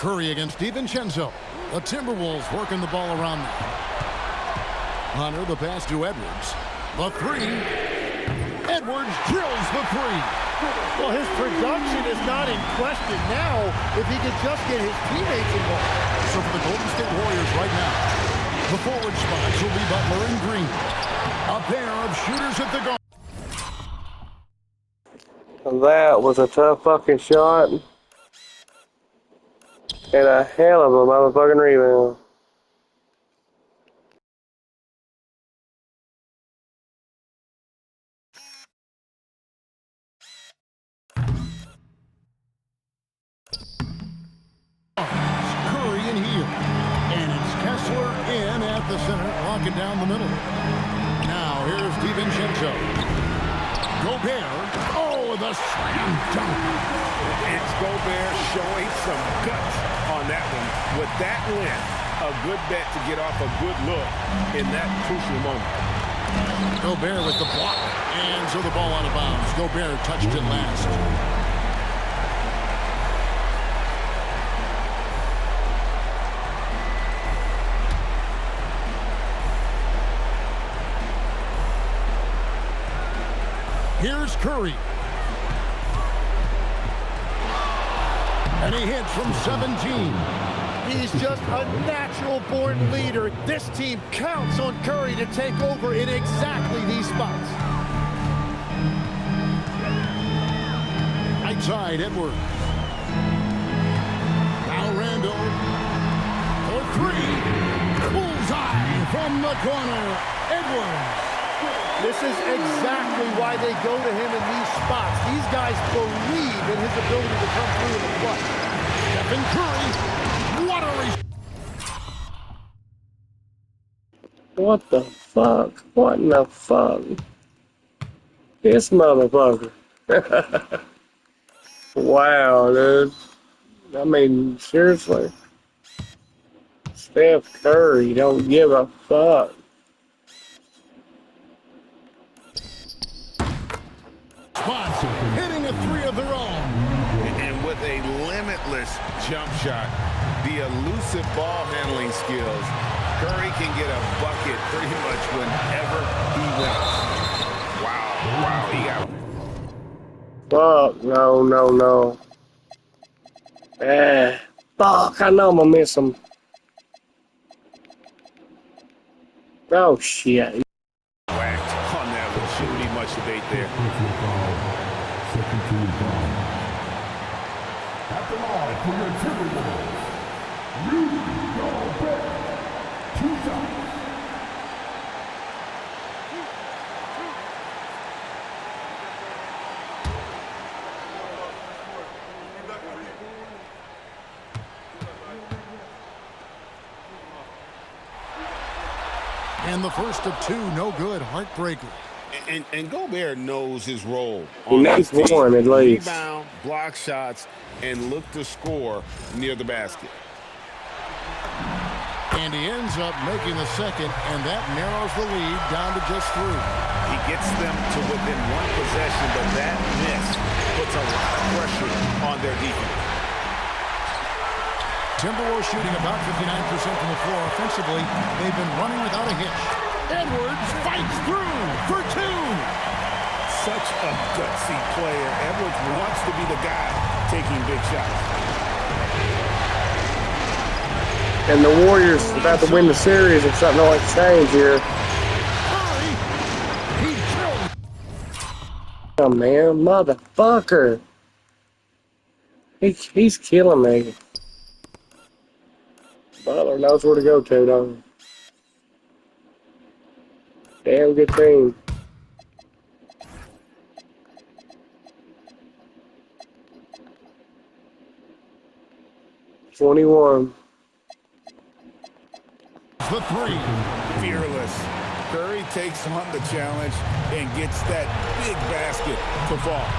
Curry against DiVincenzo. The Timberwolves working the ball around them. Hunter, the pass to Edwards. The three. Edwards drills the three. Well, his production is not in question now if he could just get his teammates involved. So for the Golden State Warriors right now, the forward spots will be Butler and Green. A pair of shooters at the guard. That was a tough fucking shot. And a hell of a motherfucking rebound. Curry in here. And it's Kessler in at the center, locking down the middle. Now here's DiVincenzo. Gobert. Oh, the slam dunk. It's Gobert showing some guts on that one. With that length, a good bet to get off a good look in that crucial moment. Gobert with the block. And so the ball out of bounds. Gobert touched it last. Here's Curry. And he hits from 17. He's just a natural-born leader. This team counts on Curry to take over in exactly these spots. Right side, Edwards. Now Randall. For three. Bullseye from the corner. Edwards. This is exactly why they go to him in these spots. These guys believe in his ability to come through in the clutch. Stephen Curry. What a What the fuck? What in the fuck? This motherfucker. Wow, dude. I mean, seriously. Steph Curry don't give a fuck. spots, hitting a three of their own. And with a limitless jump shot, the elusive ball handling skills, Curry can get a bucket pretty much whenever he wants. Wow, he got it. Fuck, no. Fuck, I know I'm gonna miss him. Oh, shit. Whacked on that one. Shouldn't be much debate there. Second team foul. At the line for your Timberwolves, Rudy Gobert. 2 shots. And the first of two, no good, heartbreaker. And Gobert knows his role. He knows one at least. Rebound, block shots, and look to score near the basket. And he ends up making the second, and that narrows the lead down to just 3. He gets them to within 1 possession, but that miss puts a lot of pressure on their defense. Timberwolves shooting about 59% from the floor offensively. They've been running without a hitch. Edwards fights through for 2. Such a gutsy player. Edwards wants to be the guy taking big shots. And the Warriors about to win the series if something like change here. Curry, he killed. Oh, man, motherfucker. He's killing me. Butler knows where to go to, though. Damn good team. $21. The 3. Fearless. Curry takes on the challenge and gets that big basket to fall.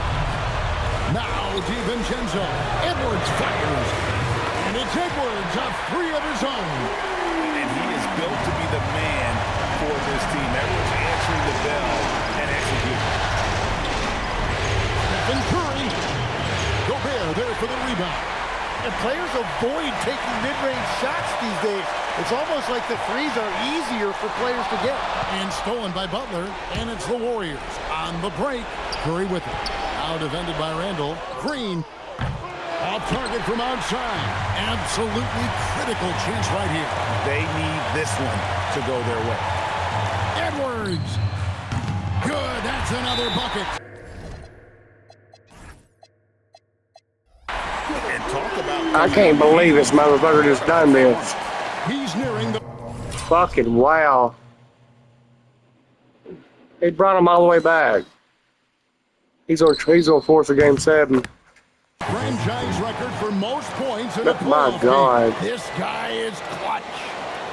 Now DiVincenzo. Edwards fires. And it's Edwards, a 3 of his own. And he is built to be the man for this team. Edwards answering the bell and executing. Stephen Curry. Gobert there for the rebound. And players avoid taking mid-range shots these days. It's almost like the threes are easier for players to get. And stolen by Butler, and it's the Warriors. On the break, Curry with it. Now defended by Randall. Green, off target from outside. Absolutely critical chance right here. They need this one to go their way. Edwards. Good, that's another bucket. And talk about... I can't believe this motherfucker just done this. He's nearing the... Fucking wow. He brought him all the way back. He's on force of game 7. franchise record for most points in a playoff My God. game. This guy is clutch.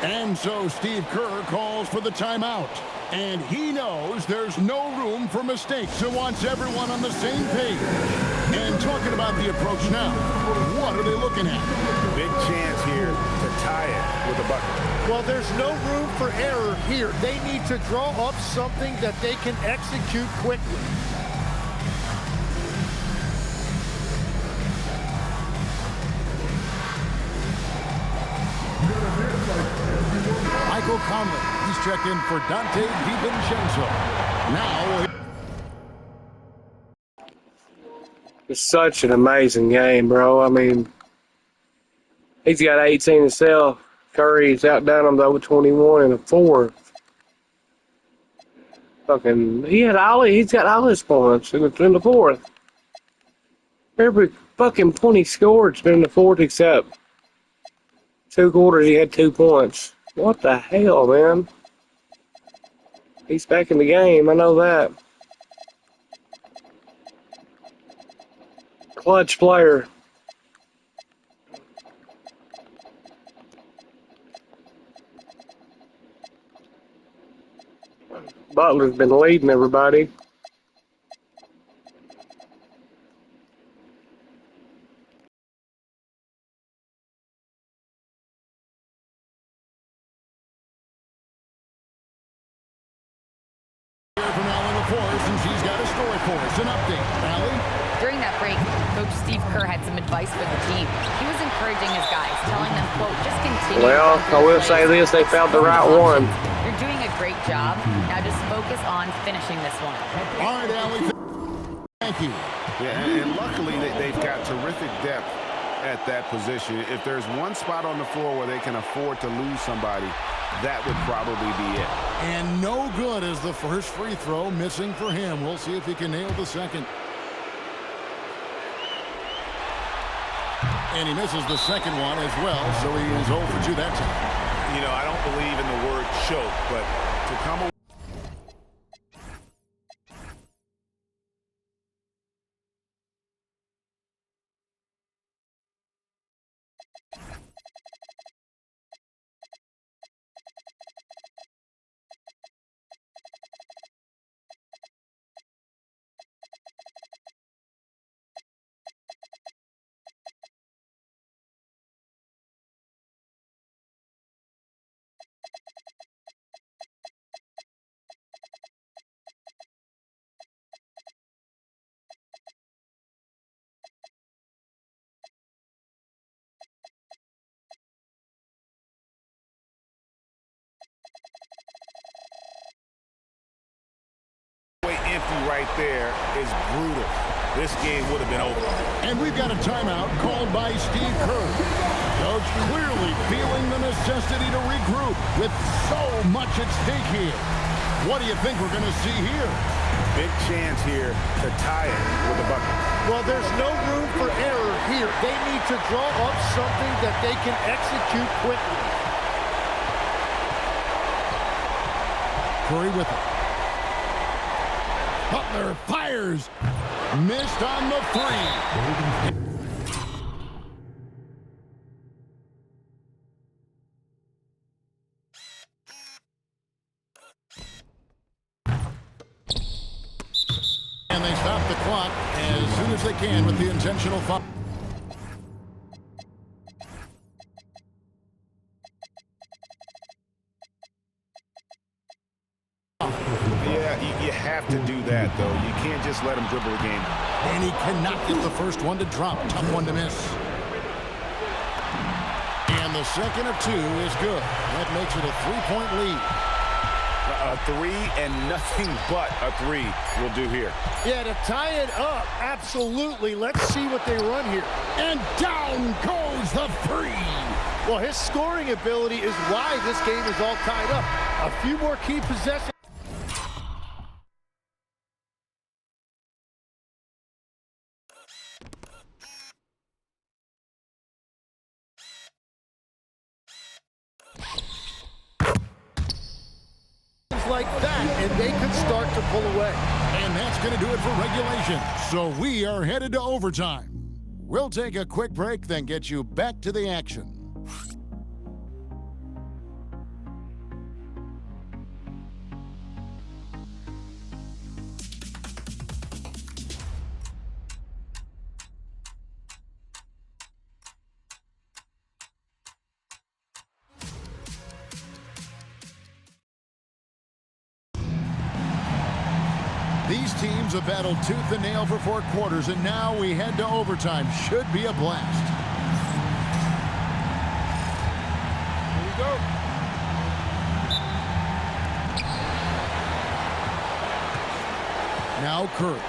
And so Steve Kerr calls for the timeout. And he knows there's no room for mistakes and wants everyone on the same page. And talking about the approach now, what are they looking at? Big chance here to tie it with a bucket. Well, there's no room for error here. They need to draw up something that they can execute quickly. Michael Conley, he's checked in for Dante DiVincenzo. Now, It's such an amazing game, bro. I mean, he's got 18 himself. Curry's outdone him though with 21 and a 4. Fucking, he's got all his points in the fourth. Every fucking point he scored has been in the fourth except 2 quarters he had 2 points. What the hell, man? He's back in the game, I know that. Clutch player. Butler's been leading everybody. from Allie LaForce, and she's got a story for us. An update. Allie? During that break, Coach Steve Kerr had some advice for the team. He was encouraging his guys, telling them, quote, just continue. Well, I will say this, they found the right one. You're doing a great job. Now just focus on finishing this one. All right, Allie. Thank you. Yeah, and luckily they've got terrific depth at that position. If there's one spot on the floor where they can afford to lose somebody, that would probably be it. And no good as the first free throw, missing for him. We'll see if he can nail the second. And he misses the second one as well, so he is 0 for 2 that time. You know, I don't believe in the word choke, but to come away. Empty right there is brutal. This game would have been over. And we've got a timeout called by Steve Kerr. Coach clearly feeling the necessity to regroup with so much at stake here. What do you think we're going to see here? Big chance here to tie it with a bucket. Well, there's no room for error here. They need to draw up something that they can execute quickly. Curry with it. Butler fires. Missed on the 3. And they stop the clock as soon as they can with the intentional foul. You have to do that, though. You can't just let him dribble the game. And he cannot get the first one to drop. Tough one to miss. And the second of 2 is good. That makes it a 3-point lead. A 3 and nothing but a 3 will do here. Yeah, to tie it up, absolutely. Let's see what they run here. And down goes the 3. Well, his scoring ability is why this game is all tied up. A few more key possessions. Like that, and they could start to pull away. And that's going to do it for regulation. So we are headed to overtime. We'll take a quick break, then get you back to the action. These teams have battled tooth and nail for 4 quarters, and now we head to overtime. Should be a blast. Here we go. Now Curry.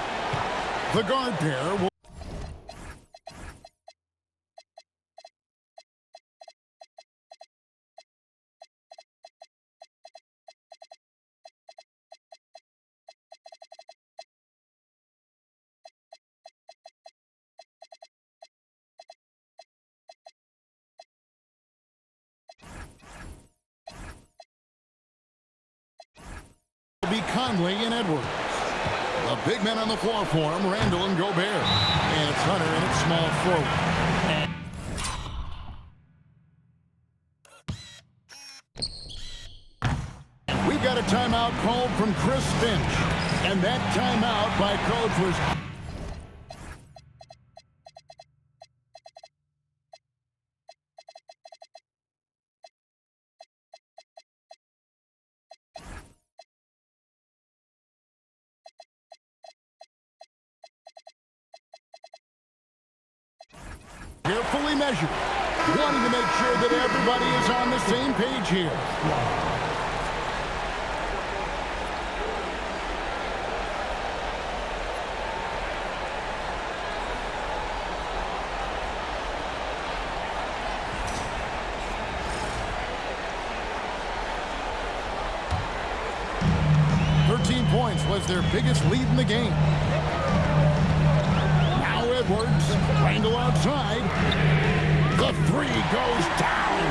The guard pair will... be Conley and Edwards. The big men on the floor for him, Randall and Gobert. And it's Hunter and it's small forward. We've got a timeout called from Chris Finch. And that timeout by coach was... carefully measured, wanting to make sure that everybody is on the same page here. Points was their biggest lead in the game. Now Edwards, Randall outside. The 3 goes down.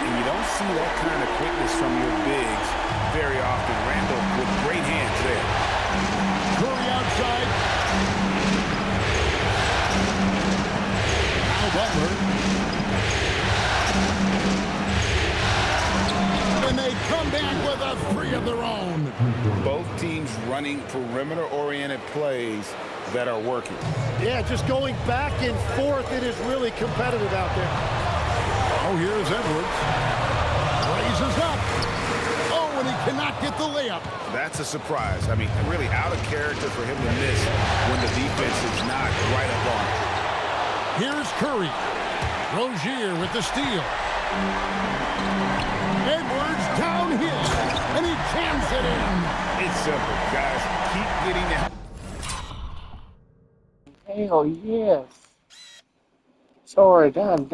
And you don't see that kind of quickness from your bigs very often. Randall with great hands there. Curry outside. Now Butler. And they come back with a 3 of their own. Both teams running perimeter-oriented plays that are working. Yeah, just going back and forth. It is really competitive out there. Oh, here's Edwards. Raises up. Oh, and he cannot get the layup. That's a surprise. I mean, really out of character for him to miss when the defense is not right up on him. Here's Curry. Rozier with the steal. Edwards downhill, and he jams it in. It's simple, guys. Keep getting that. Hell yes. Sorry, damn.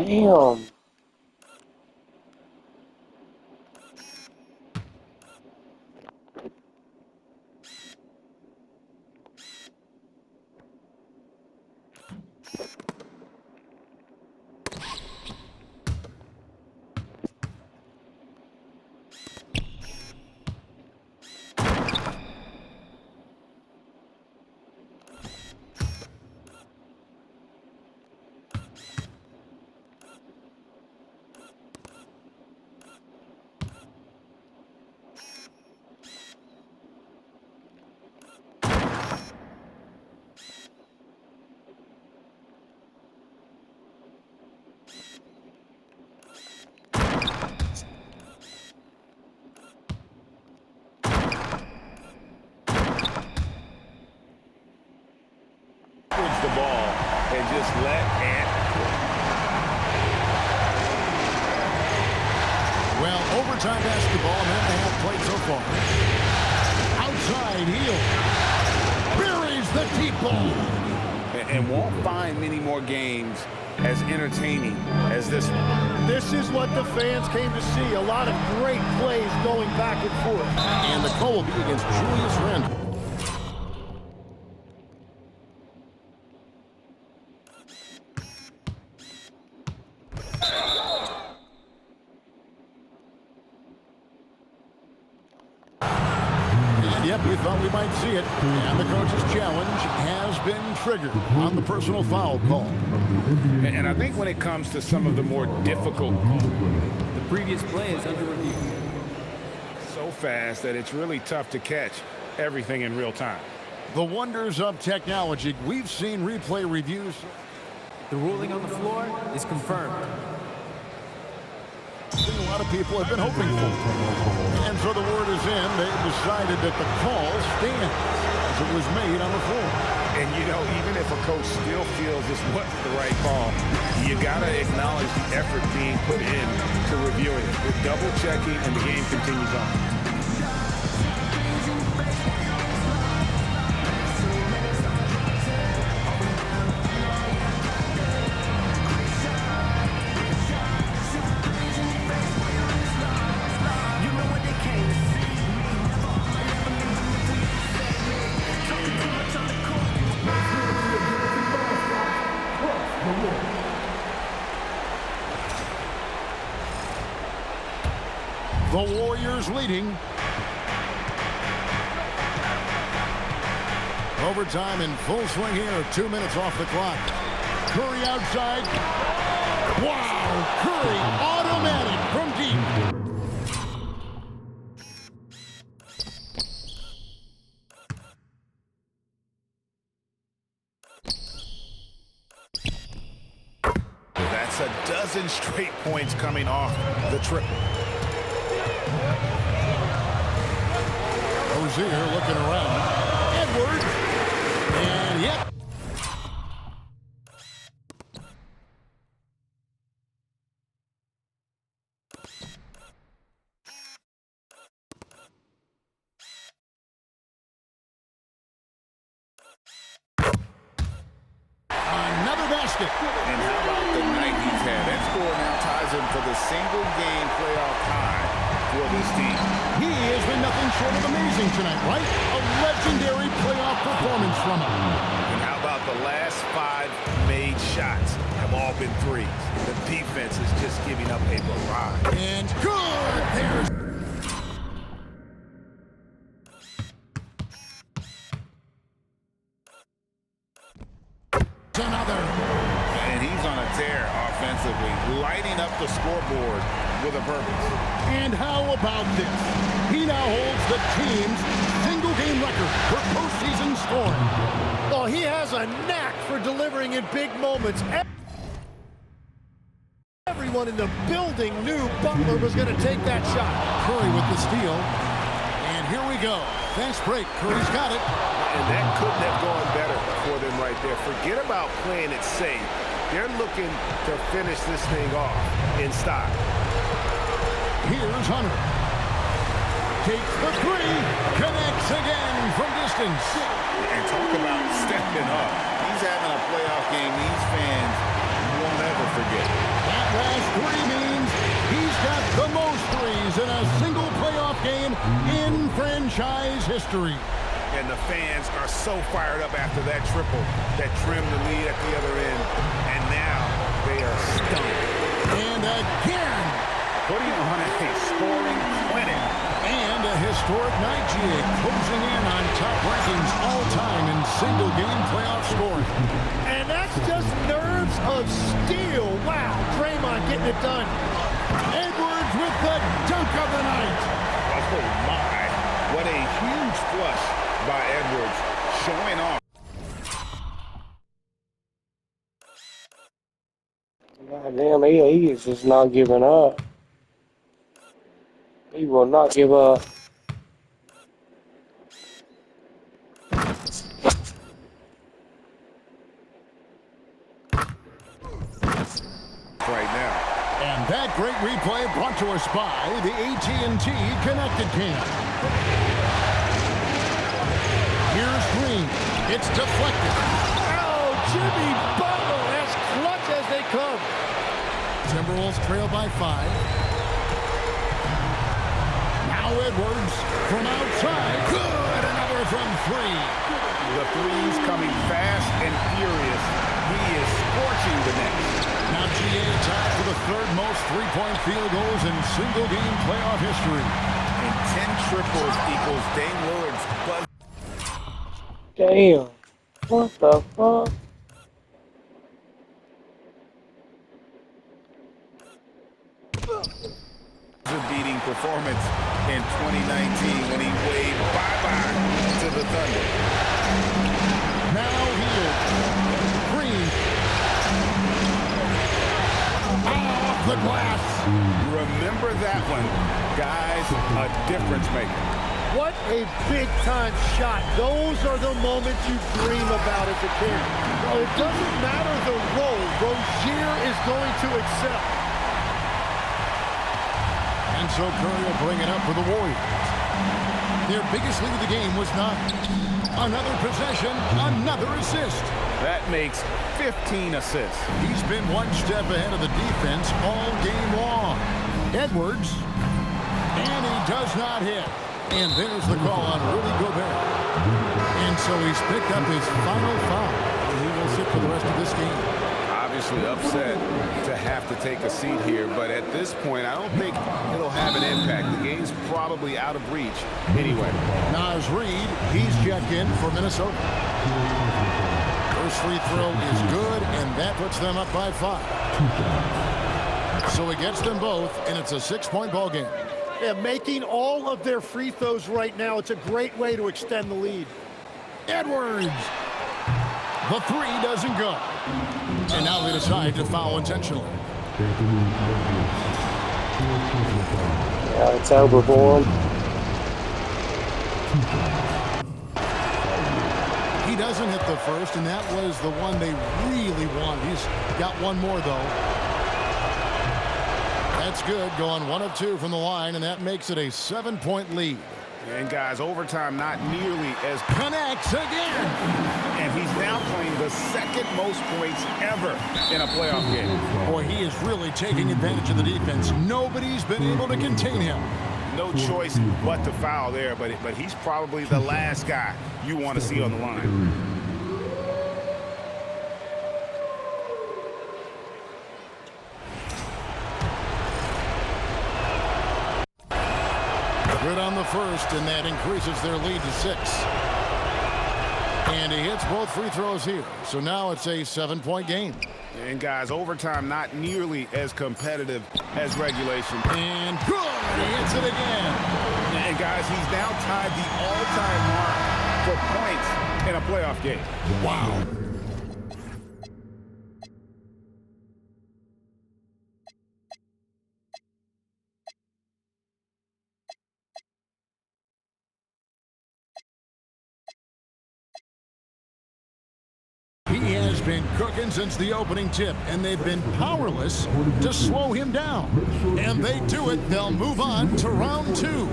The ball and just let Ant. Overtime basketball, a minute and a half played so far. Outside heel. Buries the deep ball. And won't find many more games as entertaining as this one. This is what the fans came to see. A lot of great plays going back and forth. And the call will be against Julius Randle. Yep, we thought we might see it. And the coach's challenge has been triggered on the personal foul call. And I think when it comes to some of the more difficult calls, The previous play is under review. so fast that it's really tough to catch everything in real time. The wonders of technology. We've seen replay reviews. The ruling on the floor is confirmed. A lot of people have been hoping for. And so the word is in. They've decided that the call stands as it was made on the floor. And, you know, even if a coach still feels this wasn't the right call, you got to acknowledge the effort being put in to reviewing it. They're double-checking, and the game continues on. The Warriors leading. Overtime in full swing here. 2 minutes off the clock. Curry outside. Wow! Curry automatic from deep. That's a dozen straight points coming off the triple. Rozier looking around. Edwards. And yep. Another basket. And how about the night he's had? That score now ties him for the single-game playoff high for this team. He has been nothing short of amazing tonight, right? A legendary playoff performance from him. And how about the last 5 made shots have all been threes? The defense is just giving up a barrage. And good. There's another. And he's on a tear offensively, lighting up the scoreboard with a purpose. And how about this? He now holds the team's single-game record for postseason scoring. Oh, he has a knack for delivering in big moments. Everyone in the building knew Butler was going to take that shot. Curry with the steal. And here we go. Fast break. Curry's got it. And that couldn't have gone better for them right there. Forget about playing it safe. They're looking to finish this thing off in style. Here's Hunter. Takes the three. Connects again from distance. And talk about stepping up. He's having a playoff game these fans will never forget. That last three means he's got the most threes in a single playoff game in franchise history. And the fans are so fired up after that triple that trimmed the lead at the other end. And now they are stunned. And again. Putting on a scoring clinic. And a historic night, GA, closing in on top rankings all-time in single-game playoff scoring. And that's just nerves of steel. Wow, Draymond getting it done. Edwards with the dunk of the night. Oh, my. What a huge flush by Edwards, showing off. God damn, he is just not giving up. He will not give up. Right now. And that great replay brought to us by the AT&T Connected Cam. Here's Green. It's deflected. Oh, Jimmy Butler, as clutch as they come. Timberwolves trail by 5. Now Edwards from outside. Good, another from 3. The threes coming fast and furious. He is scorching the net. Now GA tied for the third most three-point field goals in single-game playoff history. And 10 triples equals Dame Lillard's buzz. Damn. What the fuck? Beating performance in 2019 when he waved bye-bye to the Thunder. Now Hield. Green. Off the glass. Remember that one, guys, a difference maker. What a big-time shot. Those are the moments you dream about as a kid. Well, it doesn't matter the role. Rozier is going to excel. And so Curry will bring it up for the Warriors. Their biggest lead of the game was 9. Another possession, another assist. That makes 15 assists. He's been one step ahead of the defense all game long. Edwards, and he does not hit. And there's the call on Rudy Gobert. And so he's picked up his final foul. He will sit for the rest of this game. Obviously upset to have to take a seat here, but at this point, I don't think it'll have an impact. The game's probably out of reach anyway. Naz Reid, he's checked in for Minnesota. First free throw is good, and that puts them up by 5. So he gets them both, and it's a 6-point ball game. Yeah, making all of their free throws right now, it's a great way to extend the lead. Edwards. The 3 doesn't go. And now they decide to foul intentionally. Yeah, it's over for him. He doesn't hit the first, and that was the one they really wanted. He's got one more, though. That's good, going 1 of 2 from the line, and that makes it a 7-point lead. And guys, overtime not nearly as Connects again. and he's now playing the second most points ever in a playoff game. Boy, he is really taking advantage of the defense. Nobody's been able to contain him. No choice but to foul there, but he's probably the last guy you want to see on the line. Good on the first, and that increases their lead to 6. And he hits both free throws here. So now it's a 7-point game. And guys, overtime not nearly as competitive as regulation. And good! He hits it again. And guys, he's now tied the all-time mark for points in a playoff game. Wow. He has been cooking since the opening tip, and they've been powerless to slow him down. And they do it. They'll move on to round 2.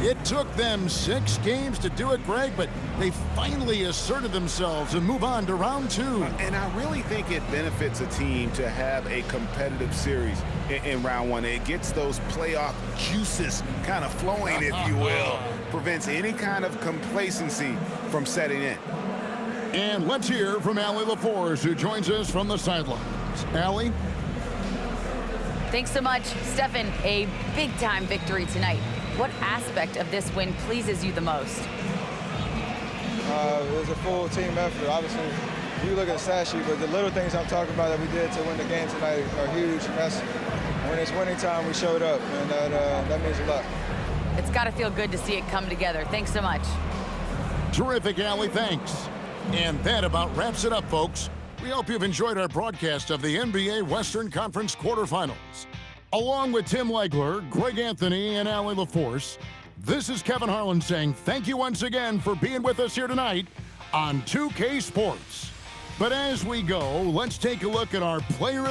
It took them 6 games to do it, Greg, but they finally asserted themselves and move on to round 2. And I really think it benefits a team to have a competitive series in round 1. It gets those playoff juices kind of flowing, if you will. Prevents any kind of complacency from setting in. And let's hear from Allie LaForce, who joins us from the sidelines. Allie? Thanks so much, Stephen. A big-time victory tonight. What aspect of this win pleases you the most? It was a full team effort. Obviously, you look at the stat sheet, but the little things I'm talking about that we did to win the game tonight are huge. And that's when it's winning time, we showed up, and that means a lot. It's got to feel good to see it come together. Thanks so much. Terrific, Allie. Thanks. And that about wraps it up, folks. We hope you've enjoyed our broadcast of the NBA Western Conference quarterfinals. Along with Tim Legler, Greg Anthony, and Allie LaForce, this is Kevin Harlan saying thank you once again for being with us here tonight on 2K Sports. But as we go, let's take a look at our player